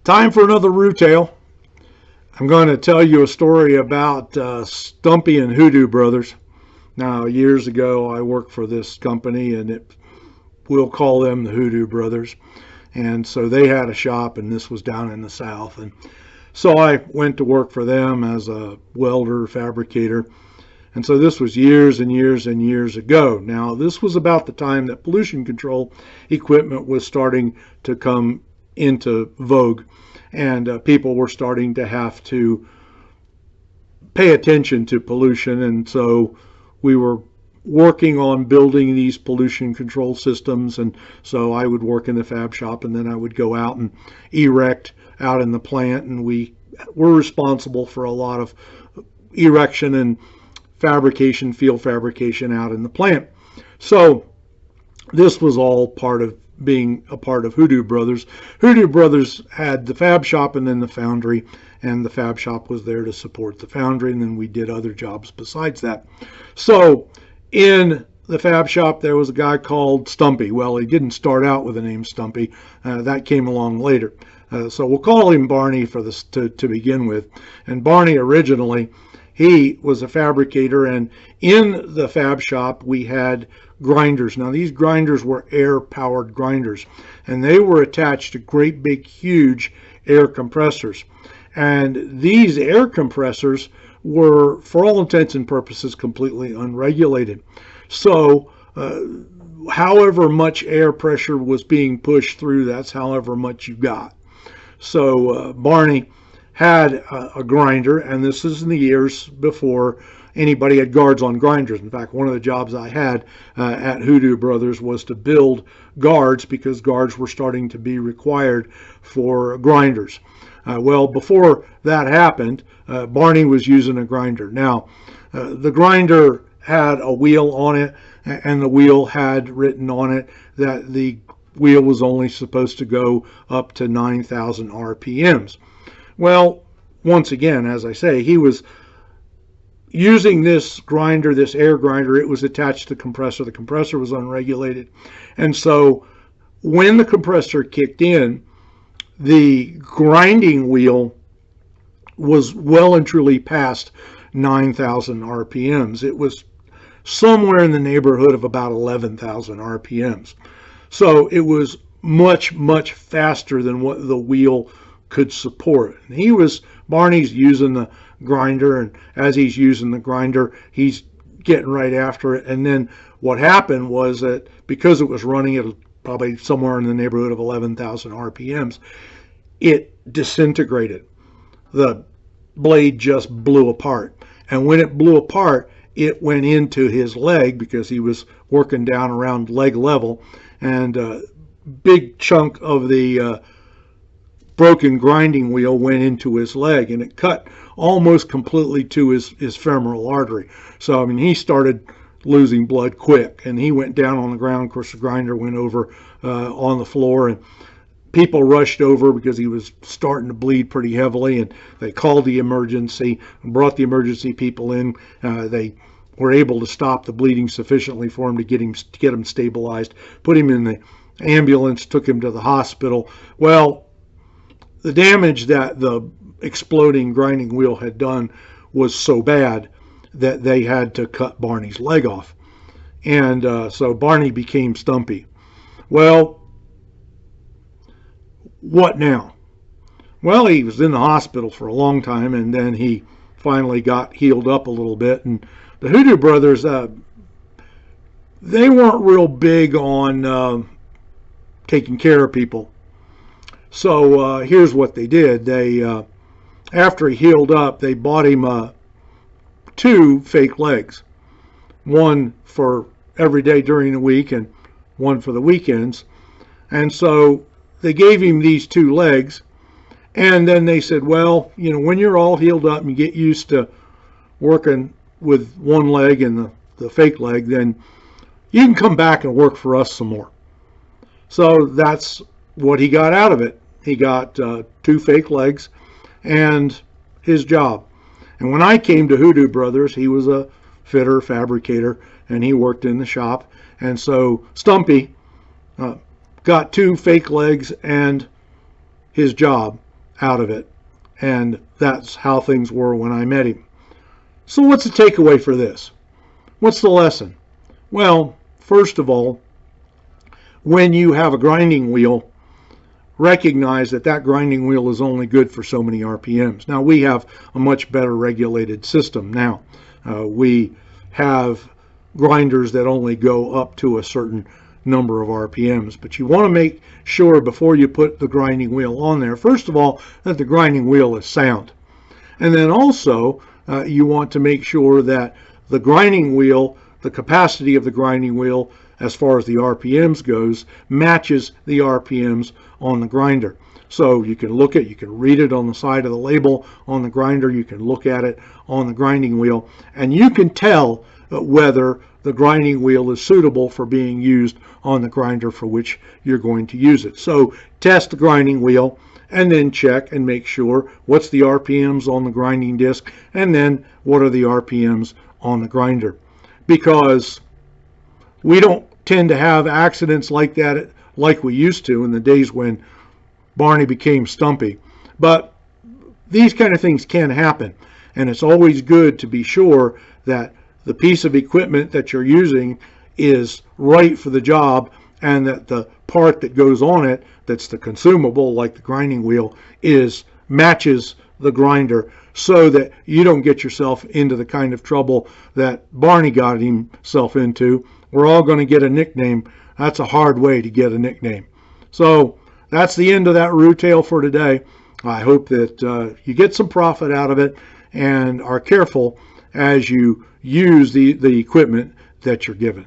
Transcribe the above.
Time for another Roo Tale. I'm going to tell you a story about Stumpy and HooDoo brothers. Now, years ago, I worked for this company, and we'll call them the HooDoo brothers. And so they had a shop, and this was down in the South. And so I went to work for them as a welder, fabricator. And so this was years and years and years ago. Now, this was about the time that pollution control equipment was starting to come into vogue, and people were starting to have to pay attention to pollution. And so we were working on building these pollution control systems. And so I would work in the fab shop, and then I would go out and erect out in the plant, and we were responsible for a lot of erection and fabrication, field fabrication out in the plant. So this was all part of being a part of HooDoo Brothers. HooDoo Brothers had the fab shop and then the foundry, and the fab shop was there to support the foundry, and then we did other jobs besides that. So in the fab shop, there was a guy called Stumpy. Well, he didn't start out with the name Stumpy. That came along later. So we'll call him Barney for this to begin with. And Barney originally, he was a fabricator, and in the fab shop we had grinders. Now these grinders were air-powered grinders, and they were attached to great big huge air compressors. And these air compressors were, for all intents and purposes, completely unregulated. So however much air pressure was being pushed through, that's however much you got. So Barney had a grinder, and this is in the years before anybody had guards on grinders. In fact, one of the jobs I had at HooDoo Brothers was to build guards, because guards were starting to be required for grinders. Well, before that happened, Barney was using a grinder. Now, the grinder had a wheel on it, and the wheel had written on it that the wheel was only supposed to go up to 9,000 RPMs. Well, once again, as I say, he was using this grinder, this air grinder. It was attached to the compressor. The compressor was unregulated. And so when the compressor kicked in, the grinding wheel was well and truly past 9,000 RPMs. It was somewhere in the neighborhood of about 11,000 RPMs. So it was much, much faster than what the wheel could support. And Barney's using the grinder, and as he's using the grinder, he's getting right after it. And then what happened was that because it was running at probably somewhere in the neighborhood of 11,000 RPMs, it disintegrated. The blade just blew apart. And when it blew apart, it went into his leg, because he was working down around leg level, and a big chunk of the broken grinding wheel went into his leg, and it cut almost completely to his femoral artery. So, I mean, he started losing blood quick, and he went down on the ground. Of course, the grinder went over on the floor, and people rushed over because he was starting to bleed pretty heavily, and they called the emergency and brought the emergency people in. They were able to stop the bleeding sufficiently for him to get him stabilized, put him in the ambulance, took him to the hospital. Well, the damage that the exploding grinding wheel had done was so bad that they had to cut Barney's leg off. And so Barney became Stumpy. Well, what now? Well, he was in the hospital for a long time, and then he finally got healed up a little bit. And the HooDoo Brothers, they weren't real big on taking care of people. So here's what they did. They, after he healed up, they bought him 2 fake legs. One for every day during the week and one for the weekends. And so they gave him these 2 legs. And then they said, well, you know, when you're all healed up and you get used to working with one leg and the fake leg, then you can come back and work for us some more. So that's what he got out of it. He got 2 fake legs and his job. And when I came to HooDoo Brothers, he was a fitter, fabricator, and he worked in the shop. And so Stumpy got 2 fake legs and his job. out of it. And that's how things were when I met him. So what's the takeaway for this? What's the lesson? Well, first of all, when you have a grinding wheel, recognize that that grinding wheel is only good for so many RPMs. Now, we have a much better regulated system now. We have grinders that only go up to a certain number of RPMs, but you want to make sure before you put the grinding wheel on there, first of all, that the grinding wheel is sound. And then also, you want to make sure that the grinding wheel, the capacity of the grinding wheel, as far as the RPMs goes, matches the RPMs on the grinder. So you can look at, you can read it on the side of the label on the grinder, you can look at it on the grinding wheel, and you can tell whether the grinding wheel is suitable for being used on the grinder for which you're going to use it. So test the grinding wheel and then check and make sure what's the RPMs on the grinding disc and then what are the RPMs on the grinder. Because we don't tend to have accidents like that like we used to in the days when Barney became Stumpy. But these kind of things can happen, and it's always good to be sure that the piece of equipment that you're using is right for the job and that the part that goes on it, that's the consumable like the grinding wheel, matches the grinder, so that you don't get yourself into the kind of trouble that Barney got himself into. We're all going to get a nickname. That's a hard way to get a nickname. So that's the end of that Roo Tale for today. I hope that you get some profit out of it and are careful as you use the equipment that you're given.